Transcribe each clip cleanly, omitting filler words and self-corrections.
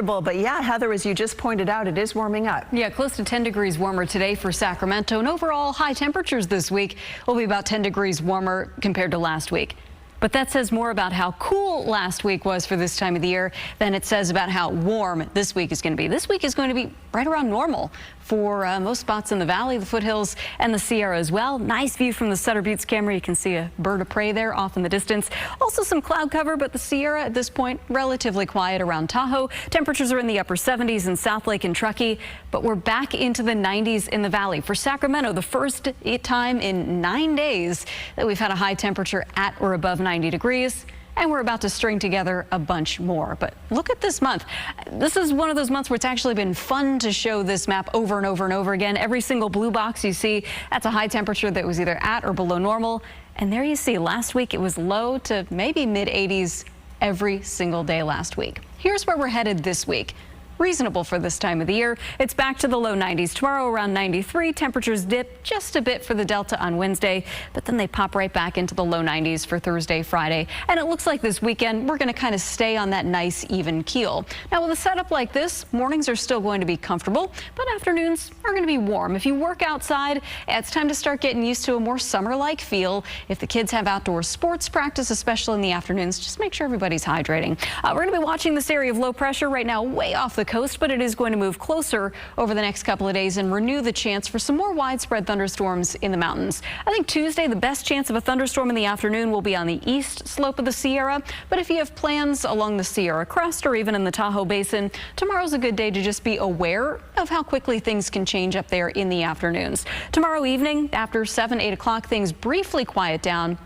But yeah, Heather, as you just pointed out, it is warming up. Yeah, close to 10 degrees warmer today for Sacramento, and overall high temperatures this week will be about 10 degrees warmer compared to last week. But that says more about how cool last week was for this time of the year than it says about how warm this week is going to be. This week is going to be right around normal for most spots in the valley, the foothills, and the Sierra as well. Nice view from the Sutter Buttes camera. You can see a bird of prey there off in the distance. Also some cloud cover, but the Sierra at this point relatively quiet around Tahoe. Temperatures are in the upper 70s in Southlake and Truckee, but we're back into the 90s in the valley. For Sacramento, the first time in 9 days that we've had a high temperature at or above 90 degrees. And we're about to string together a bunch more. But look at this month. This is one of those months where it's actually been fun to show this map over and over and over again. Every single blue box you see, that's a high temperature that was either at or below normal. And there you see, last week it was low to maybe mid 80s every single day last week. Here's where we're headed this week. Reasonable for this time of the year. It's back to the low 90s tomorrow, around 93. Temperatures dip just a bit for the Delta on Wednesday, but then they pop right back into the low 90s for Thursday, Friday. And it looks like this weekend we're going to kind of stay on that nice even keel. Now with a setup like this, mornings are still going to be comfortable, but afternoons are going to be warm. If you work outside, it's time to start getting used to a more summer-like feel. If the kids have outdoor sports practice, especially in the afternoons, just make sure everybody's hydrating. We're going to be watching this area of low pressure right now way off the coast, but it is going to move closer over the next couple of days and renew the chance for some more widespread thunderstorms in the mountains. I think Tuesday, the best chance of a thunderstorm in the afternoon will be on the east slope of the Sierra. But if you have plans along the Sierra Crest or even in the Tahoe Basin, tomorrow's a good day to just be aware of how quickly things can change up there in the afternoons. Tomorrow evening, after 7, 8 o'clock, things briefly quiet down.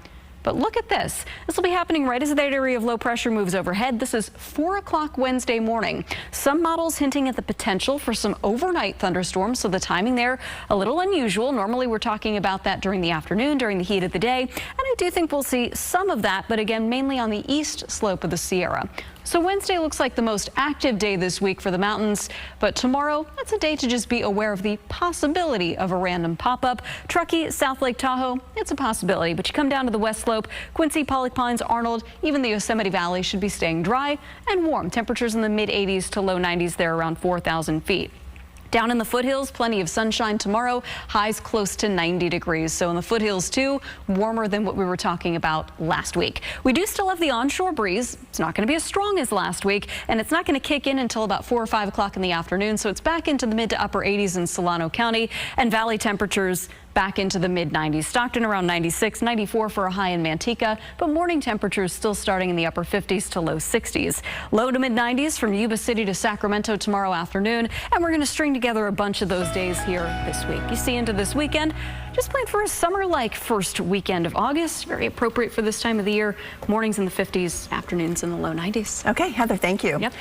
But look at this. This will be happening right as that area of low pressure moves overhead. This is 4 o'clock Wednesday morning. Some models hinting at the potential for some overnight thunderstorms, so the timing there a little unusual. Normally we're talking about that during the afternoon, during the heat of the day. And I do think we'll see some of that, but again, mainly on the east slope of the Sierra. So Wednesday looks like the most active day this week for the mountains, but tomorrow, that's a day to just be aware of the possibility of a random pop-up. Truckee, South Lake Tahoe, it's a possibility, but you come down to the west slope, Quincy, Pollock Pines, Arnold, even the Yosemite Valley should be staying dry and warm. Temperatures in the mid 80s to low 90s there around 4,000 feet. Down in the foothills, plenty of sunshine tomorrow, highs close to 90 degrees. So in the foothills too, warmer than what we were talking about last week. We do still have the onshore breeze. It's not going to be as strong as last week, and it's not going to kick in until about 4 or 5 o'clock in the afternoon. So it's back into the mid to upper 80s in Solano County, and valley temperatures back into the mid 90s. Stockton around 96, 94 for a high in Manteca, but morning temperatures still starting in the upper 50s to low 60s. Low to mid 90s from Yuba City to Sacramento tomorrow afternoon, and we're going to string together a bunch of those days here this week. You see into this weekend, just plan for a summer-like first weekend of August. Very appropriate for this time of the year. Mornings in the 50s, afternoons in the low 90s. Okay, Heather, thank you. Yep.